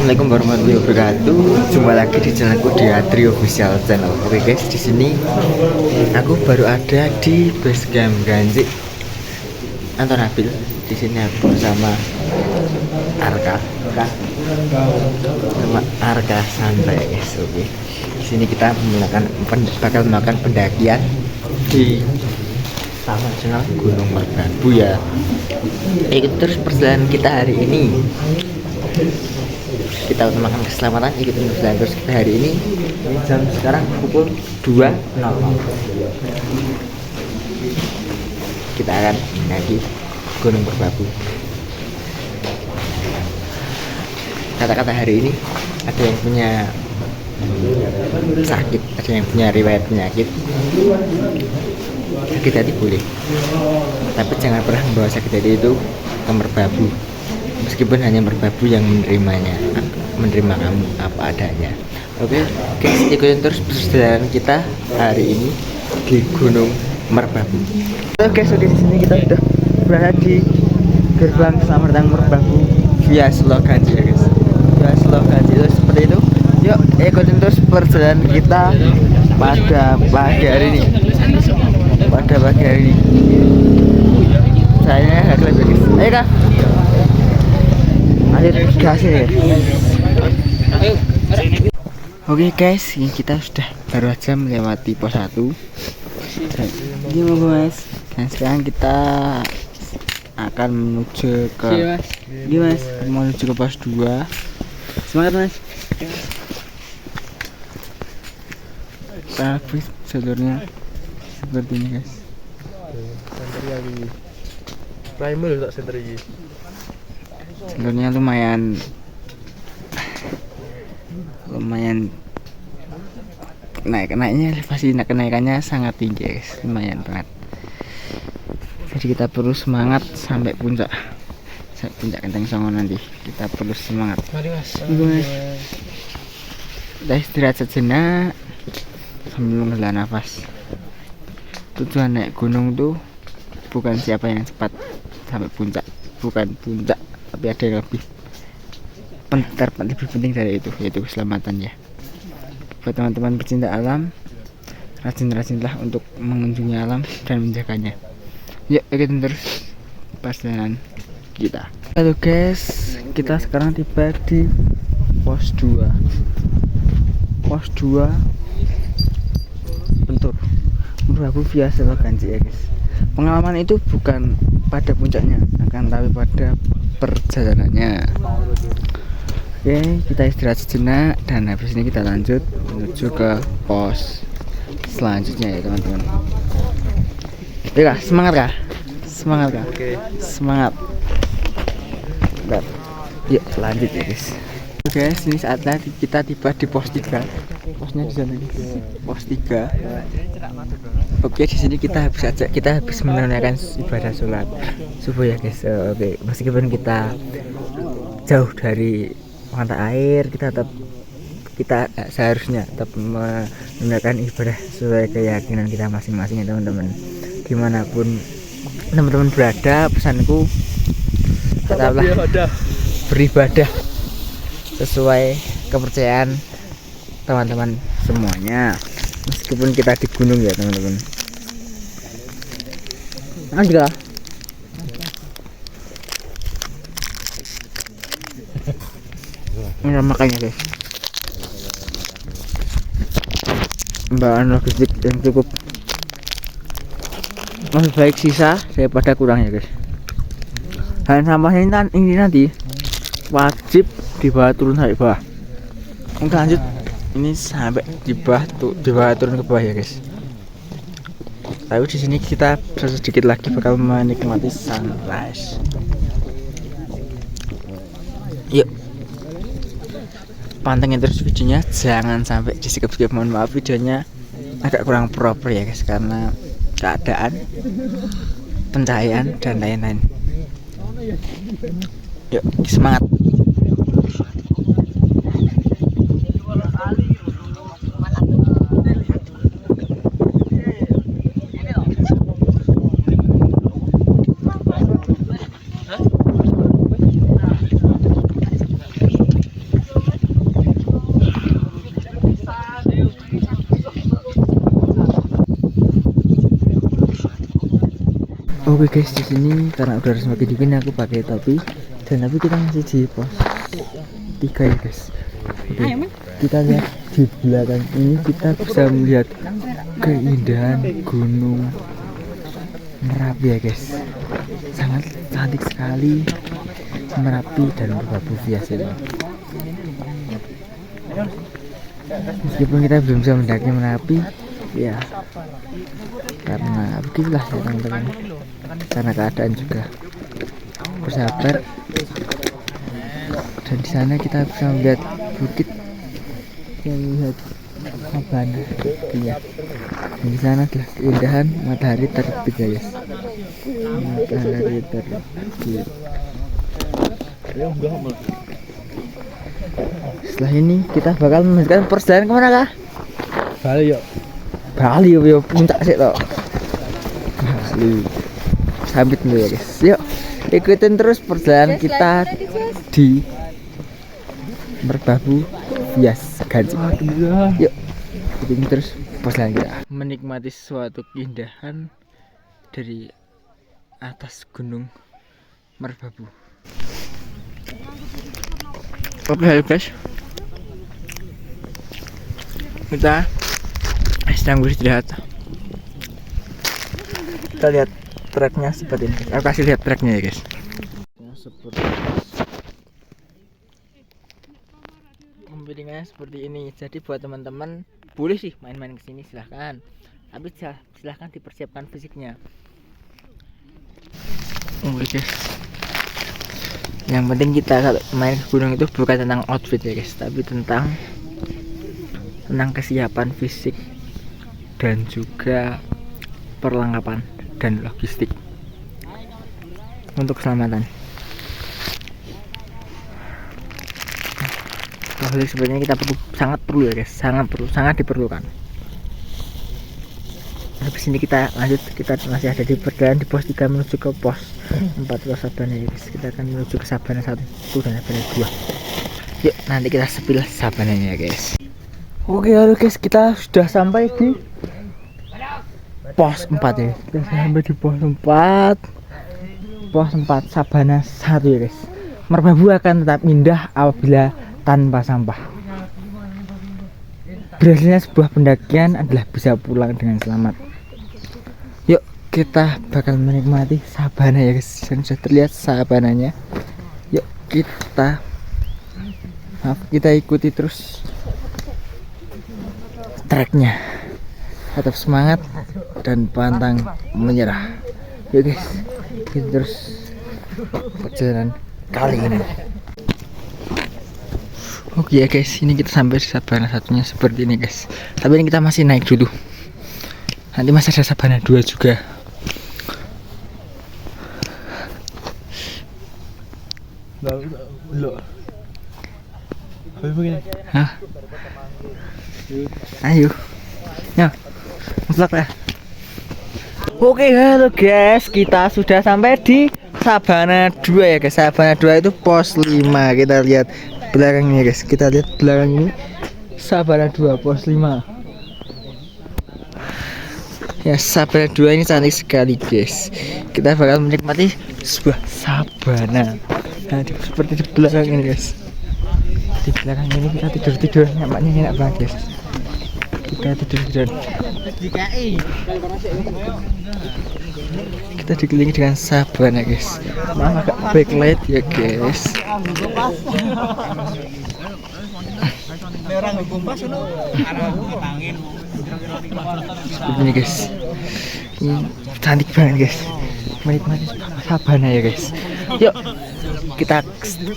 Assalamualaikum warahmatullahi wabarakatuh. Jumpa lagi di channelku di Adri Official Channel. Oke guys, di sini aku baru ada di base camp Ganzik Anton Nabil. Di sini aku bersama Arka, sama Arka santai guys. Oke, di sini kita bakal melakukan pendakian di Taman Nasional Gunung Merbabu ya. Ikut terus perjalanan kita hari ini. Kita utamakan keselamatan, ikutin perjalanan terus kita hari ini. Ini jam sekarang pukul 2.00. Kita akan mendaki Gunung Merbabu. Kata-kata hari ini, ada yang punya sakit, ada yang punya riwayat penyakit. Sakit hati boleh, tapi jangan pernah membawa sakit hati itu ke Merbabu. Meskipun hanya Merbabu yang menerima kamu apa adanya. Oke, guys, ikutin terus perjalanan kita hari ini di Gunung Merbabu. Oke, di sini kita sudah berada di gerbang Keselamatan Merbabu via slogan ya guys. Via slogan itu seperti itu. Yuk, ikutin terus perjalanan kita pada pagi hari ini. Pada pagi hari ini. Saya agak lebih guys. Ayo kak. Ayo gas ya. Oke guys, ini kita sudah baru aja melewati pos 1. Ini mau guys. Dan sekarang kita akan menuju ke menuju ke pos 2. Semangat mas. Tapi jalurnya seperti ini guys. Sentri lagi. Primer tak sentri. Jalurnya lumayan naiknya elevasi kenaikannya sangat tinggi guys, lumayan banget. Jadi kita perlu semangat sampai puncak Kenteng Songo nanti. Kita perlu semangat. Mari mas. Kita istirahat sejenak sambil menghela nafas. Tujuan naik gunung tuh bukan siapa yang cepat sampai puncak, bukan puncak, tapi ada yang lebih penting dari itu, yaitu keselamatan ya. Buat teman-teman pecinta alam, rajin-rajinlah untuk mengunjungi alam dan menjaganya. Yuk, ikutin terus perjalanan kita. Halo guys, kita sekarang tiba di pos 2. Pos 2 Bentur Merbabu via slogan ya guys. Pengalaman itu bukan pada puncaknya, akan tapi pada perjalanannya. Oke, kita istirahat sejenak dan habis ini kita lanjut menuju ke pos selanjutnya ya teman-teman. Oke, semangat kah? Semangat kah? Oke. Semangat. Bentar. Yuk lanjut ya guys. Oke guys, ini saatnya kita tiba di pos 3. Posnya di sana guys. Pos 3. Oke, di sini kita habis menunaikan ibadah sholat subuh ya guys. Oke, meskipun kita jauh dari mata air, kita seharusnya tetap menunaikan ibadah sesuai keyakinan kita masing-masing ya teman-teman. Dimanapun teman-teman berada, pesanku tetaplah beribadah sesuai kepercayaan teman-teman semuanya, meskipun kita di gunung ya teman-teman. Juga makanya guys, bahan logistik yang cukup, lebih baik sisa daripada kurang ya guys. Dan sampahnya ini nanti wajib dibawa turun sampai bawah. Oke lanjut, ini sampai dibawa turun ke bawah ya guys. Tapi di sini kita sedikit lagi bakal menikmati sunrise. Yuk, pantengin terus videonya, jangan sampai di skip. Mohon maaf videonya agak kurang proper ya guys, karena keadaan, pencahayaan dan lain-lain. Yuk, semangat. Oke guys, di sini karena udara semakin dingin aku pakai topi dan tapi kita masih di pos 3 ya guys. Oke, kita lihat di belakang ini kita bisa melihat keindahan Gunung Merapi ya guys. Sangat cantik sekali Merapi dan Merbabu biasa ini. Meskipun kita belum bisa mendaki Merapi ya, karena begitulah ya teman-teman, karena keadaan juga bersabar. Dan di sana kita bisa melihat bukit yang melihat sabana ya. Dan di sana adalah keindahan matahari terbit ya guys, matahari terbit. Setelah ini kita bakal melanjutkan perjalanan kemana kah? Bali yuk. Bali yo puncak sih toh. Bali. Sambit dulu ya guys. Yuk ikutin terus perjalanan kita di Merbabu Vias Ganci. Yuk ikutin terus perjalanan kita. Menikmati suatu keindahan dari atas Gunung Merbabu. Oke guys, kita sedang beristirahat. Kita lihat treknya seperti ini. Aku kasih lihat treknya ya guys. Pembimbingannya seperti ini. Jadi buat teman-teman boleh sih main-main kesini silahkan. Tapi silahkan dipersiapkan fisiknya. Oke guys. Yang penting kita kalau main ke gunung itu bukan tentang outfit ya guys, tapi tentang kesiapan fisik dan juga perlengkapan dan logistik untuk keselamatan. Logistik sebenarnya kita sangat perlu ya guys, sangat diperlukan. Habis ini kita lanjut, kita masih ada di perjalanan di pos 3 menuju ke pos 4 pos Sabana ya guys. Kita akan menuju ke Sabana 1 dan Sabana 2. Yuk nanti kita sepil Sabananya ya guys. Oke halo guys, kita sudah sampai di pos 4 ya. Kita sampai di pos 4 Sabana 1 ya guys. Merbabu akan tetap indah apabila tanpa sampah. Berhasilnya sebuah pendakian adalah bisa pulang dengan selamat. Yuk kita bakal menikmati sabana ya guys. Sudah terlihat sabananya. Yuk kita ikuti terus treknya. Tetap semangat dan pantang menyerah. Yuk guys, kita terus perjalanan kali ini. Oke ya guys, ini kita sampai di sabana satunya seperti ini guys. Tapi ini kita masih naik dulu. Nanti masih ada sabana 2 juga. Loh. Begini. Hah? Ayo. Ya. Muslak ya. Oke, halo guys. Kita sudah sampai di Sabana 2 ya guys. Sabana 2 itu pos 5. Kita lihat belakangnya guys. Kita lihat belakang ini Sabana 2 pos 5. Ya, Sabana 2 ini cantik sekali guys. Kita bakal menikmati sebuah sabana. Nah, seperti di belakang ini guys. Di belakang ini kita tidur nyamannya enak banget guys. Kita tidur. Kita dikelilingi dengan sabana guys. Maaf agak backlight ya guys. Seperti ini guys. Ini cantik banget guys. Menikmati sabana ya guys. Yuk kita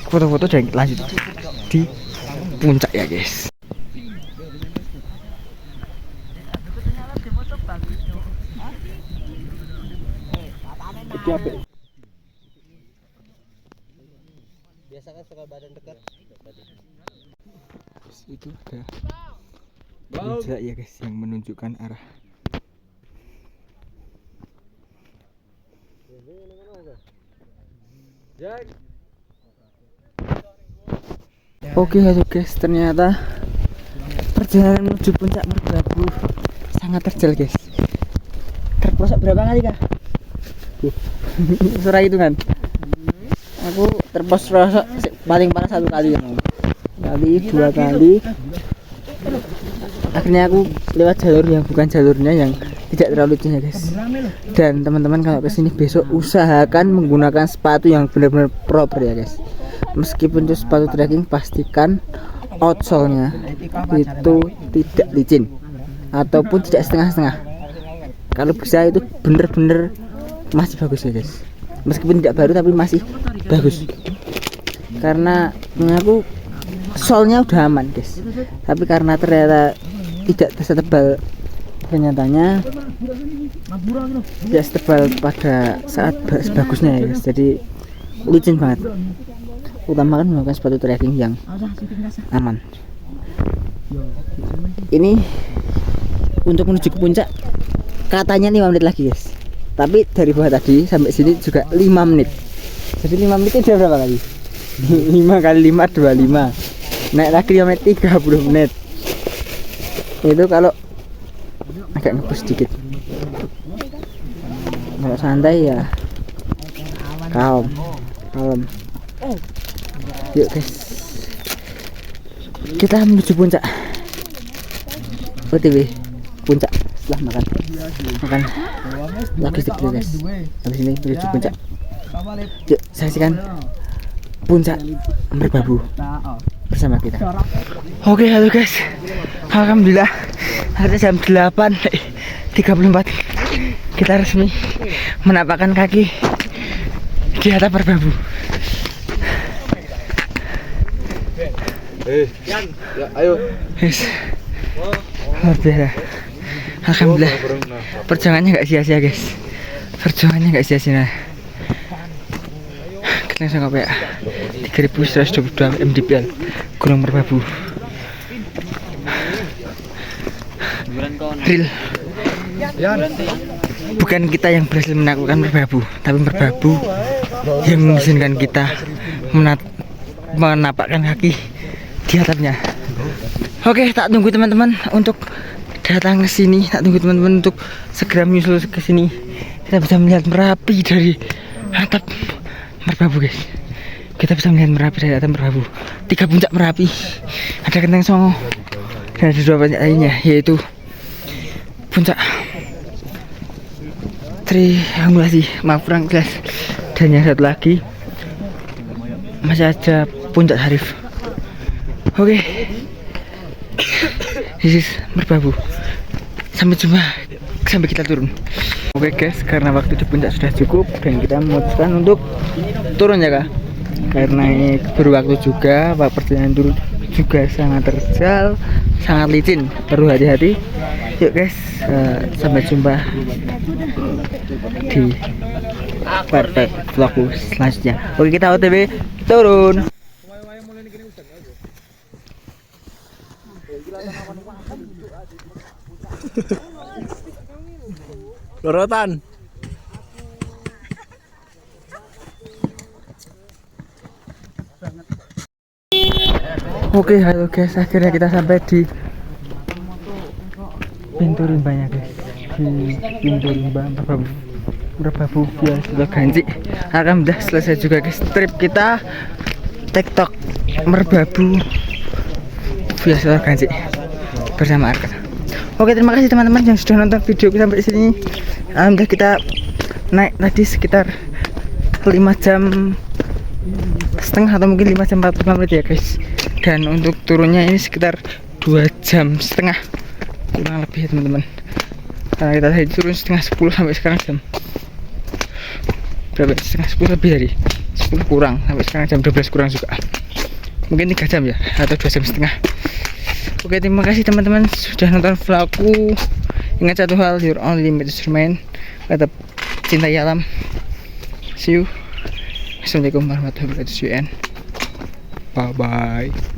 foto-foto dan lanjut di puncak ya guys. Biasa kan suka badan dekat. Itu ada puncak ya guys yang menunjukkan arah. Oke halo guys, ternyata perjalanan menuju puncak Merbabu sangat terjal guys. Terprosok berapa kali kah? aku. Suara itu kan. Aku terpostros paling parah 1 kali kan. Dua kali. Akhirnya aku lewat jalur yang bukan jalurnya yang tidak terlalu licin ya guys. Dan teman-teman kalau kesini besok usahakan menggunakan sepatu yang benar-benar proper ya guys. Meskipun itu sepatu trekking, pastikan outsole-nya itu tidak licin ataupun tidak setengah-setengah. Kalau bisa itu bener-bener masih bagus ya guys. Meskipun tidak baru tapi masih bagus. Karena aku solnya udah aman guys. Tapi karena ternyata tidak setebal kenyataannya, tidak setebal pada saat bagusnya ya guys. Jadi licin banget. Utamakan menggunakan sepatu trekking yang aman. Ini untuk menuju ke puncak katanya 5 menit lagi guys, tapi dari bawah tadi sampai sini juga 5 menit. Jadi 5 menit itu berapa kali? 5 kali 5 25. Naik lagi 5 menit 30 menit. Itu kalau agak ngebus sedikit. Kalau santai ya kalem. Yuk guys, kita menuju puncak. OTW puncak setelah makan lagi sedikit guys. Habis ini menuju puncak. Yuk saksikan puncak Merbabu bersama kita. Oke, halo guys, alhamdulillah hari jam 8.34 kita resmi menapakkan kaki di atap Merbabu. Ya, ayo. Yes. Luar biasa. Alhamdulillah. Perjuangannya nggak sia-sia guys. Perjuangannya nggak sia-sia. Kita langsung sampai 3122 mdpl Gunung Merbabu. Real. Bukan kita yang berhasil menaklukkan Merbabu, tapi Merbabu yang mengizinkan kita menapakkan kaki di atapnya. Oke, tak tunggu teman-teman untuk datang ke sini. Tak tunggu teman-teman untuk segera menyusul ke sini. Kita bisa melihat Merapi dari atap Merbabu guys. Kita bisa melihat Merapi dari atap Merbabu. 3 puncak Merapi. Ada Kenteng Songo dan ada 2 puncak lainnya, yaitu puncak Triangulasi, maaf kurang jelas. Dan yang satu lagi masih ada puncak Harif. Oke, this is Merbabu. Sampai jumpa, sampai kita turun. Oke guys, karena waktu di puncak sudah cukup dan kita memutuskan untuk turun ya kak. Karena ini berwaktu juga, perjalanan turun juga sangat terjal, sangat licin, perlu hati-hati. Yuk guys, sampai jumpa di part vlogku selanjutnya. Oke, kita OTW turun. Lorotan. Oke, halo guys, akhirnya kita sampai di pintu rimbanya guys. Di pintu rimba Merbabu via Ganci. Alhamdulillah selesai juga guys trip kita TikTok Merbabu via Ganci bersama Arka. Oke, terima kasih teman-teman yang sudah nonton video sampai sini. Alhamdulillah kita naik tadi sekitar 5 jam setengah atau mungkin 5 jam 45 menit ya guys. Dan untuk turunnya ini sekitar 2 jam setengah kurang lebih ya teman-teman. Karena kita tadi turun setengah 10 sampai sekarang jam berapa? Setengah 10 lebih dari 10 kurang sampai sekarang jam 12 kurang juga. Mungkin 3 jam ya atau 2 jam setengah. Oke, terima kasih teman-teman sudah nonton vlogku. Ingat satu hal, your only limit is remain. Tetap cintai alam. See you. Assalamualaikum warahmatullahi wabarakatuh. Bye bye.